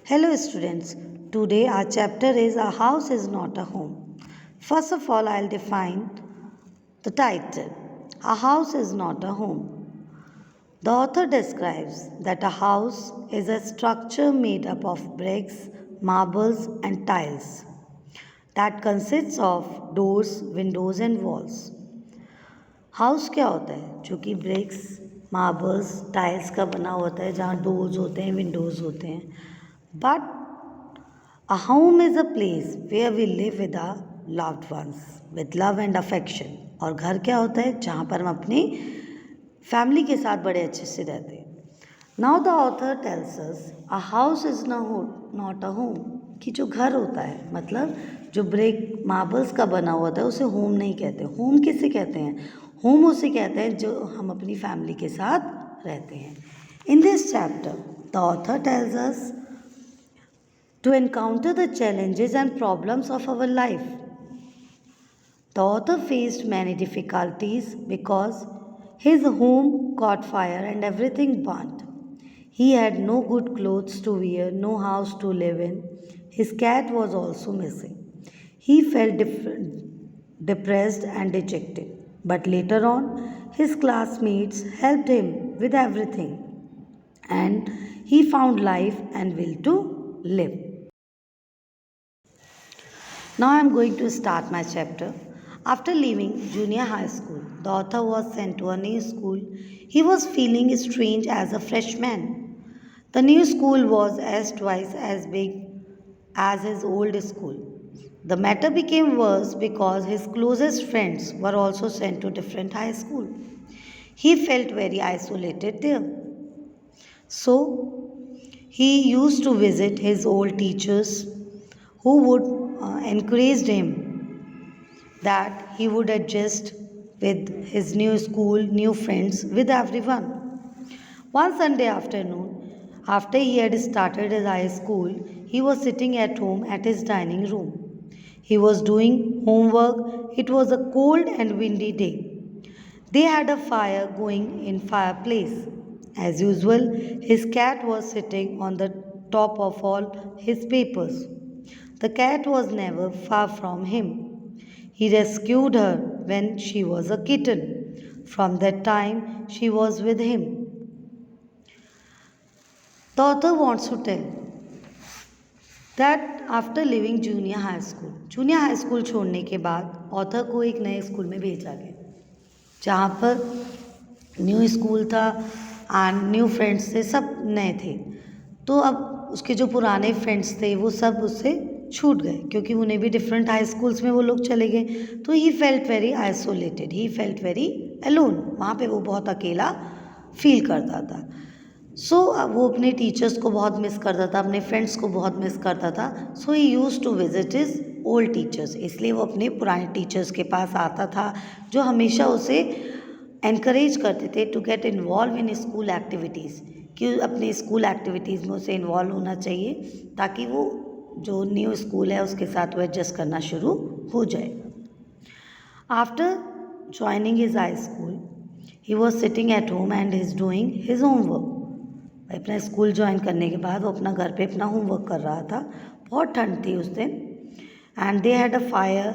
Hello, students. Today our chapter is A House is Not a Home. First of all, I'll define the title. A house is not a home. The author describes that a house is a structure made up of bricks, marbles, and tiles that consists of doors, windows, and walls. House क्या होता है? जो कि BRICS, marbles, tiles का बना होता है, जहाँ डोर्स होते हैं, विंडोज़ होते हैं. But a home is a place where we live with our loved ones, with love and affection. और घर क्या होता है? जहाँ पर हम अपनी फैमिली के साथ बड़े अच्छे से रहते हैं. Now the author tells us a house is not a home, कि जो घर होता है, मतलब जो ब्रिक मार्बल्स का बना हुआ होता है, उसे होम नहीं कहते. होम किसे कहते हैं? होम उसे कहते हैं जो हम अपनी फैमिली के साथ रहते हैं. In this chapter the author tells us to encounter the challenges and problems of our life. The author faced many difficulties because his home caught fire and everything burnt. He had no good clothes to wear, no house to live in. His cat was also missing. He felt depressed and dejected. But later on, his classmates helped him with everything and he found life and will to live. Now I am going to start my chapter. After leaving junior high school, the author was sent to a new school. He was feeling strange as a freshman. The new school was as twice as big as his old school. The matter became worse because his closest friends were also sent to different high school. He felt very isolated there. So he used to visit his old teachers who would encourage him that he would adjust with his new school, new friends, with everyone. One Sunday afternoon, after he had started his high school, he was sitting at home at his dining room. He was doing homework. It was a cold and windy day. They had a fire going in fireplace. As usual, his cat was sitting on the top of all his papers. The cat was never far from him. He rescued her when she was a kitten. From that time, she was with him. The author wants to tell that after leaving junior high school छोड़ने के बाद author को एक नए school में भेजा गया, जहाँ पर न्यू स्कूल था एंड न्यू फ्रेंड्स थे, सब नए थे. तो अब उसके जो पुराने फ्रेंड्स थे वो सब उससे छूट गए, क्योंकि उन्हें भी डिफरेंट हाई स्कूल्स में वो लोग चले गए. तो he felt very isolated, he felt very alone. वहाँ पे वो बहुत अकेला फील करता था. सो वो अपने टीचर्स को बहुत मिस करता था, अपने फ्रेंड्स को बहुत मिस करता था. So he used to visit his old teachers. इसलिए वो अपने पुराने टीचर्स के पास आता था, जो हमेशा उसे एनकरेज करते थे to get involve in school activities, कि अपने स्कूल एक्टिविटीज़ में उसे इन्वॉल्व होना चाहिए, ताकि वो जो न्यू स्कूल है उसके साथ वो एडजस्ट करना शुरू हो जाए. After joining his high school, he was sitting at home and is doing his homework. अपना स्कूल ज्वाइन करने के बाद वो अपना घर पे अपना होमवर्क कर रहा था. बहुत ठंड थी उस दिन. And they had a fire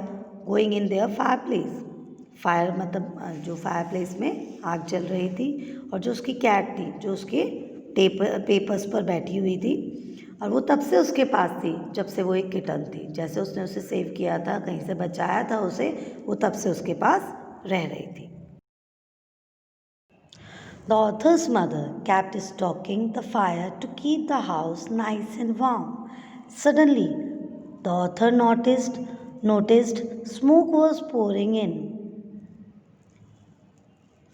going in their fire place. Fire मतलब जो फायर प्लेस में आग जल रही थी, और जो उसकी कैट थी जो उसके पेपर्स पर बैठी हुई थी, और वो तब से उसके पास थी जब से वो एक किटन थी. जैसे उसने उसे सेव किया था, कहीं से बचाया था उसे, वो तब से उसके पास रह रही थी. The author's mother kept stoking the fire to keep the house nice and warm. Suddenly, the author noticed smoke was pouring in.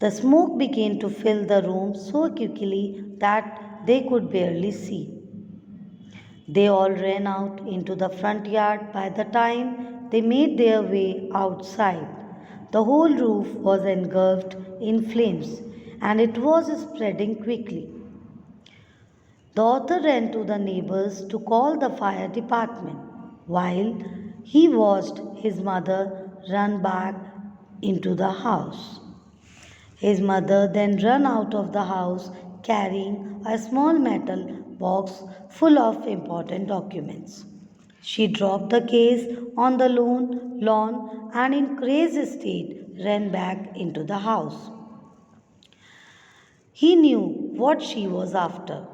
The smoke began to fill the room so quickly that they could barely see. They all ran out into the front yard. By the time they made their way outside, the whole roof was engulfed in flames and it was spreading quickly. The author ran to the neighbors to call the fire department, while he watched his mother run back into the house. His mother then ran out of the house carrying a small metal box full of important documents. She dropped the case on the lawn and in crazy state ran back into the house. He knew what she was after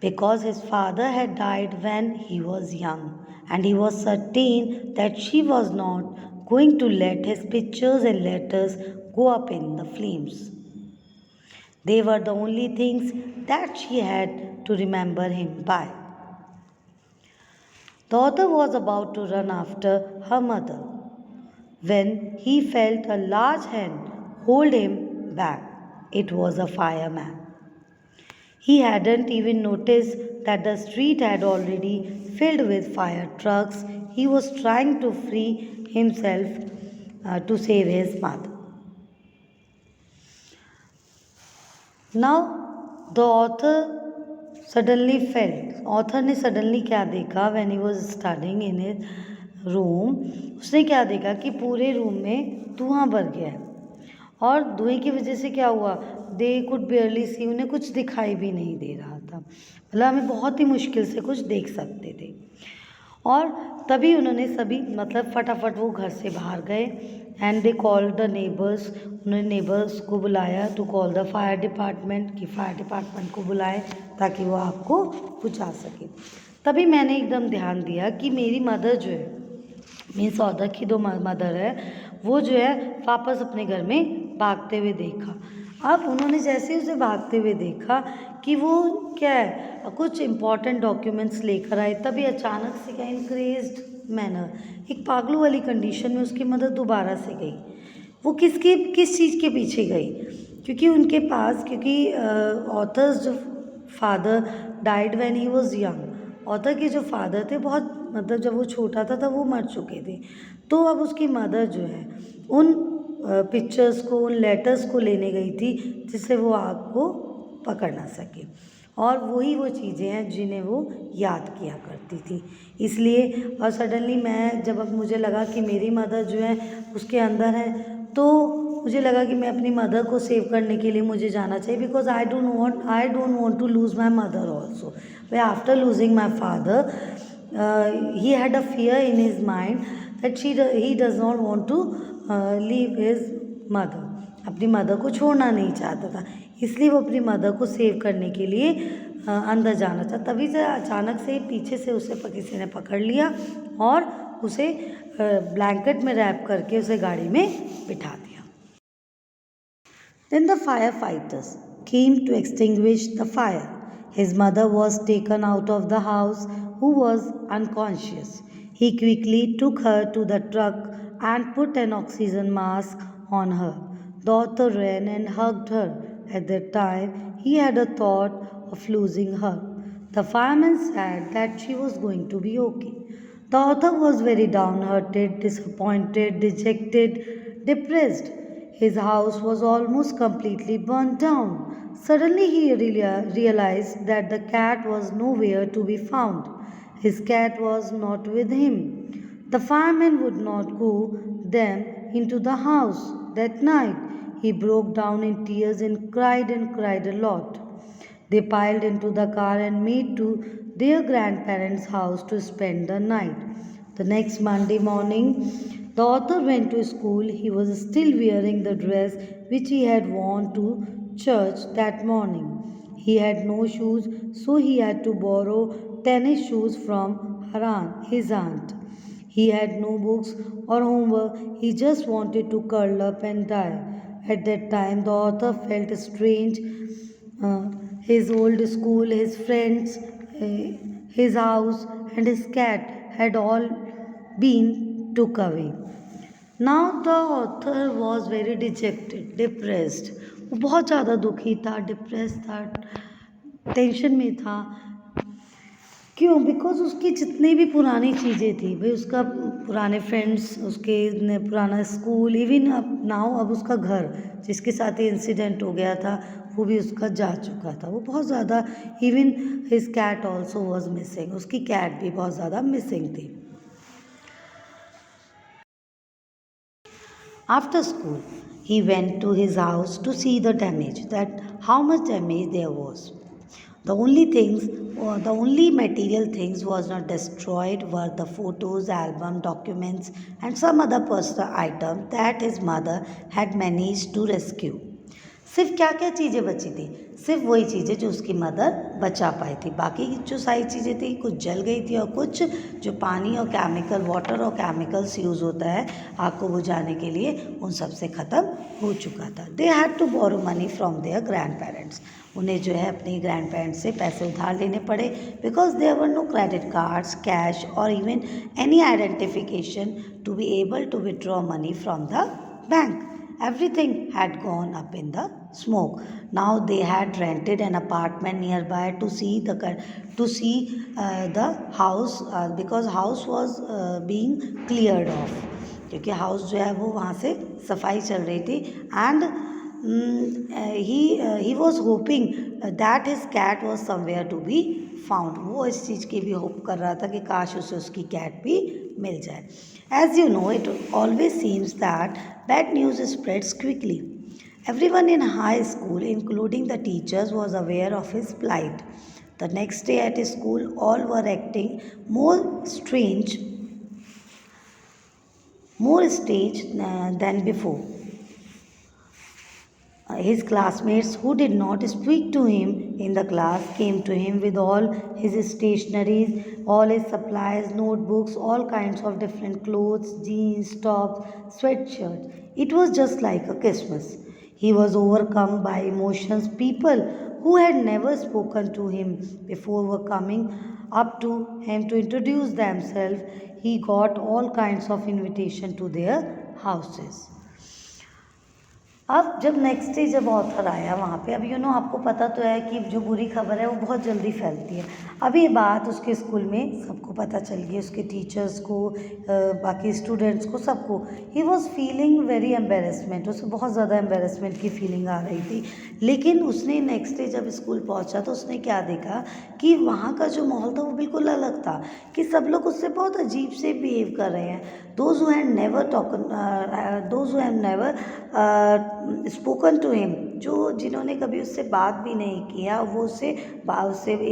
because his father had died when he was young, and he was certain that she was not going to let his pictures and letters go up in the flames. They were the only things that she had to remember him by. The author was about to run after her mother when he felt a large hand hold him back. It was a fireman. He hadn't even noticed that the street had already filled with fire trucks. He was trying to free himself to save his mother. Now, the author ने suddenly क्या देखा when he was studying in his room, उसने क्या देखा कि पूरे room में धुआं भर गया है और धुएं की वजह से क्या हुआ, दे कुड बेयरली सी, उन्हें कुछ दिखाई भी नहीं दे रहा था, मतलब हमें बहुत ही मुश्किल से कुछ देख सकते थे। और तभी उन्होंने सभी मतलब फटाफट वो घर से बाहर गए and they called the neighbours, उन्होंने नेबर्स को बुलाया to call the fire department, कि फायर डिपार्टमेंट को बुलाए ताकि वो आपको बुझा सके। तभी मैंने एकदम ध्यान दिया कि मेरी मदर जो है, मीन्स ऑथर की दो मदर है, वो जो है वापस अपने घर में भागते हुए देखा। अब उन्होंने जैसे ही उसे भागते हुए देखा कि वो क्या है कुछ इम्पॉर्टेंट डॉक्यूमेंट्स लेकर आए, तभी अचानक से क्या इनक्रेज्ड मैनर, एक पागलों वाली कंडीशन में उसकी मदर दोबारा से गई। वो किस चीज़ के पीछे गई, क्योंकि उनके पास, क्योंकि ऑथर्स जो father died when he was young, author के जो फादर थे बहुत मतलब जब वो छोटा था तब वो मर चुके थे। तो अब उसकी मदर जो है उन पिक्चर्स को, उन लेटर्स को लेने गई थी जिससे वो आग को पकड़ ना सके, और वही वो चीज़ें हैं जिन्हें वो याद किया करती थी। इसलिए और सडनली मैं जब अब मुझे लगा कि मेरी मदर जो है उसके अंदर है, तो मुझे लगा कि मैं अपनी मदर को सेव करने के लिए मुझे जाना चाहिए, because I don't want to lose my mother also. वे after losing my father he had a fear in his mind that he does not want to leave his mother, अपनी mother को छोड़ना नहीं चाहता था, इसलिए वो अपनी मदर को सेव करने के लिए अंदर जाना चाहता। तभी से अचानक से पीछे से उसे किसी ने पकड़ लिया और उसे ब्लैंकेट में रैप करके उसे गाड़ी में बिठा दिया। Then the firefighters came to extinguish the fire. His mother was taken out of the house, who was unconscious. He quickly took her to the truck and put an oxygen mask on her. The author ran and hugged her. At that time, he had a thought of losing her. The fireman said that she was going to be okay. The author was very downhearted, disappointed, dejected, depressed. His house was almost completely burnt down. Suddenly he realized that the cat was nowhere to be found. His cat was not with him. The fireman would not go them into the house that night. He broke down in tears and cried a lot. They piled into the car and made to their grandparents' house to spend the night. The next Monday morning, the author went to school. He was still wearing the dress which he had worn to church that morning. He had no shoes, so he had to borrow tennis shoes from his aunt. He had no books or homework. He just wanted to curl up and die. At that time, the author felt strange. His old school, his friends, his house, and his cat had all been took away. Now the author was very dejected, depressed. वो बहुत ज़्यादा दुखी था, depress था, tension में था। क्यों? Because उसकी जितनी भी पुरानी चीज़ें थी, भाई उसका पुराने फ्रेंड्स, उसके पुराना स्कूल, इवन अब उसका घर जिसके साथ ही इंसिडेंट हो गया था वो भी उसका जा चुका था। वो बहुत ज़्यादा, even his cat also was missing, उसकी कैट भी बहुत ज़्यादा मिसिंग थी। After school, he went to his house to see the damage, that how much damage there was. The only material things was not destroyed were the photos, album, documents, and some other personal item that his mother had managed to rescue. सिर्फ क्या क्या चीज़ें बची थी? सिर्फ वही चीज़ें जो उसकी मदर बचा पाई थी। बाकी की जो सारी चीज़ें थी कुछ जल गई थी और कुछ जो पानी और केमिकल वाटर और केमिकल्स यूज़ होता है आग को बुझाने के लिए उन सब से ख़त्म हो चुका था। They had to borrow money from their grandparents. उन्हें जो है अपने ग्रैंड पेरेंट्स से पैसे उधार लेने पड़े because there were no credit cards, cash और even any identification to be able to withdraw money from the bank. Everything had gone up in the smoke. Now they had rented an apartment nearby to see the house because house was being cleared off. क्योंकि house जो है वो वहाँ से सफाई चल रही थी and he was hoping that his cat was somewhere to be found. वो इस चीज़ की भी होप कर रहा था कि काश उसे उसकी कैट भी मिल जाए. As you know, it always seems that bad news spreads quickly. Everyone in high school, including the teachers, was aware of his plight. The next day at school, all were acting more strange than before. His classmates who did not speak to him in the class came to him with all his stationeries, all his supplies, notebooks, all kinds of different clothes, jeans, tops, sweatshirts. It was just like a Christmas. He was overcome by emotions. People who had never spoken to him before were coming up to him to introduce themselves. He got all kinds of invitation to their houses. अब जब next day जब author आया वहाँ पे, अब आपको पता तो है कि जो बुरी खबर है वो बहुत जल्दी फैलती है. अब ये बात उसके स्कूल में सबको पता चल गई, उसके टीचर्स को, बाकी स्टूडेंट्स को, सबको. He was feeling very embarrassment. उसे बहुत ज़्यादा एम्बेरसमेंट की फीलिंग आ रही थी. लेकिन उसने नेक्स्ट डे जब स्कूल पहुँचा तो उसने क्या देखा कि वहाँ का जो माहौल था वो बिल्कुल अलग था, कि सब लोग उससे बहुत अजीब से बिहेव कर रहे हैं. those who had never spoken to him, जिन्होंने कभी उससे बात भी नहीं किया, वो उससे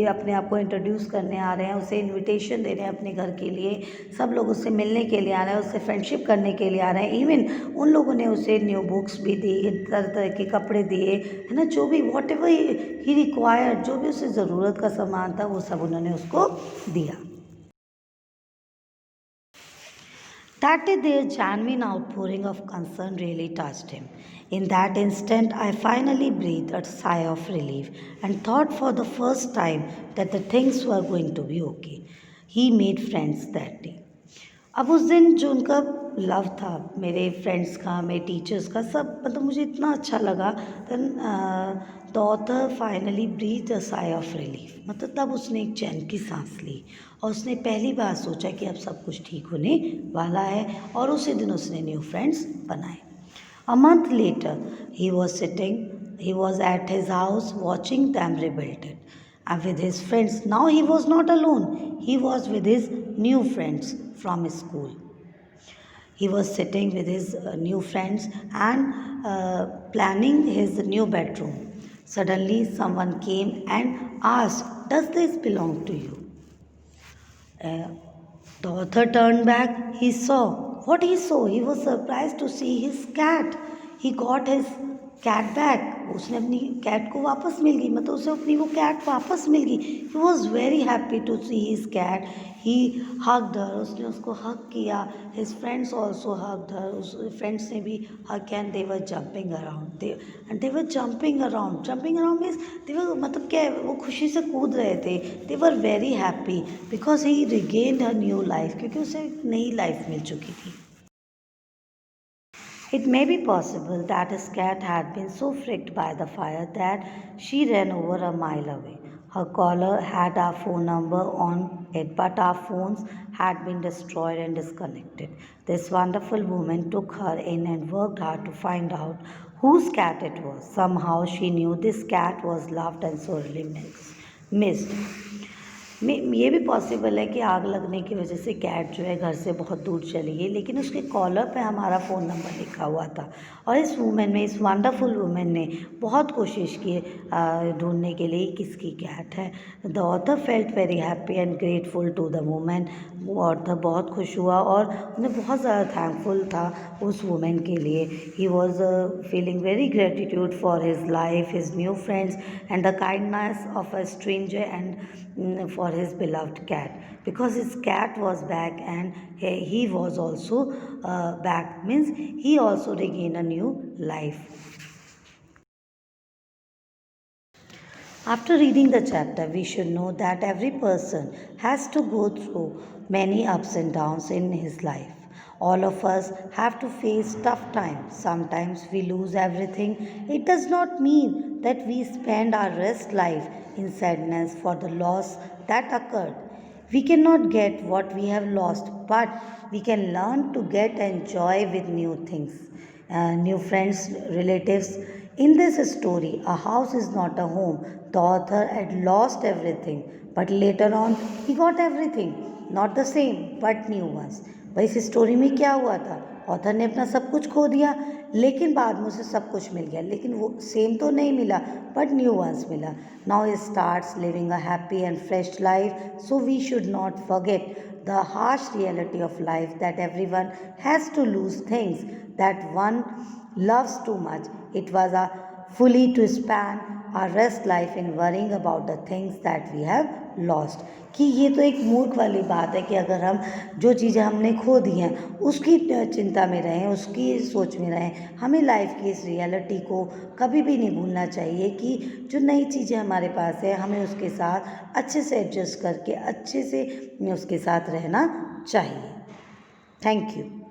अपने आप को इंट्रोड्यूस करने आ रहे हैं, उसे इनविटेशन दे रहे हैं अपने घर के लिए. सब लोग उससे मिलने के लिए आ रहे हैं, उससे फ्रेंडशिप करने के लिए आ रहे हैं. इवन उन लोगों ने उसे न्यू बुक्स भी दी, तरह तरह के कपड़े दिए, है ना, जो भी वॉट एवर ही रिक्वायर्ड, जो भी उसे ज़रूरत का सामान था वो सब उन्होंने उसको दिया. That day, their genuine outpouring of concern really touched him. In that instant, I finally breathed a sigh of relief and thought for the first time that the things were going to be okay. He made friends that day. अब उस दिन जो उनका love था, मेरे friends का, मेरे teachers का, सब मतलब मुझे इतना अच्छा लगा. Then the author finally breathe a sigh of relief. मतलब तब उसने एक चैन की सांस ली और उसने पहली बार सोचा कि अब सब कुछ ठीक होने वाला है, और उसी दिन उसने न्यू फ्रेंड्स बनाए. A month later, he was at his house watching them rebuild it. And with his friends, now he was not alone. He was with his new friends from school. He was sitting with his new friends and planning his new bedroom. Suddenly, someone came and asked, "Does this belong to you?" The author turned back. He saw. What he saw? He was surprised to see his cat. He got his cat back. उसने अपनी cat को वापस मिल गई, मतलब उसे अपनी वो cat वापस मिल गई. He was very happy to see his cat. He hugged her. उसने उसको hug किया. His friends also hugged her. उस friends ने भी hug and they were jumping around. They were jumping around. Jumping around means they were, मतलब क्या है, वो खुशी से कूद रहे थे. They were very happy because he regained a new life. क्योंकि उसे एक नई लाइफ मिल चुकी थी. It may be possible that his cat had been so freaked by the fire that she ran over a mile away. Her collar had our phone number on it, but our phones had been destroyed and disconnected. This wonderful woman took her in and worked hard to find out whose cat it was. Somehow she knew this cat was loved and sorely missed. ये भी possible है कि आग लगने की वजह से cat जो है घर से बहुत दूर चली गई, लेकिन उसके कॉलर पे हमारा फ़ोन नंबर लिखा हुआ था। और इस वंडरफुल वुमेन ने बहुत कोशिश की ढूंढने के लिए किसकी कैट है। The author felt very happy and grateful to the women. वो ऑथर बहुत खुश हुआ और उन्हें बहुत ज़्यादा थैंकफुल था उस वुमेन के लिए। He was feeling very gratitude for his life, his new friends and the kindness of a stranger and for his beloved cat, because his cat was back and he was also back, means he also regained a new life. After reading the chapter, we should know that every person has to go through many ups and downs in his life. All of us have to face tough times. Sometimes we lose everything. It does not mean that we spend our rest life in sadness for the loss that occurred. We cannot get what we have lost, but we can learn to get and joy with new things, new friends, relatives. In this story, a house is not a home. The author had lost everything, but later on he got everything. Not the same, but new ones. भाई इस story में क्या हुआ था? Author ने अपना सब कुछ खो दिया, लेकिन बाद में उसे सब कुछ मिल गया, लेकिन वो सेम तो नहीं मिला, बट न्यू वंस मिला. Now he starts living a happy and fresh life. So we should not forget the harsh reality of life, that everyone has to lose things that one loves too much. It was a fully to spend our rest life in worrying about the things that we have lost. कि ये तो एक मूर्ख वाली बात है कि अगर हम जो चीज़ें हमने खो दी हैं उसकी चिंता में रहें, उसकी सोच में रहें. हमें लाइफ की इस रियलिटी को कभी भी नहीं भूलना चाहिए कि जो नई चीज़ें हमारे पास है हमें उसके साथ अच्छे से एडजस्ट करके अच्छे से उसके साथ रहना चाहिए. Thank you.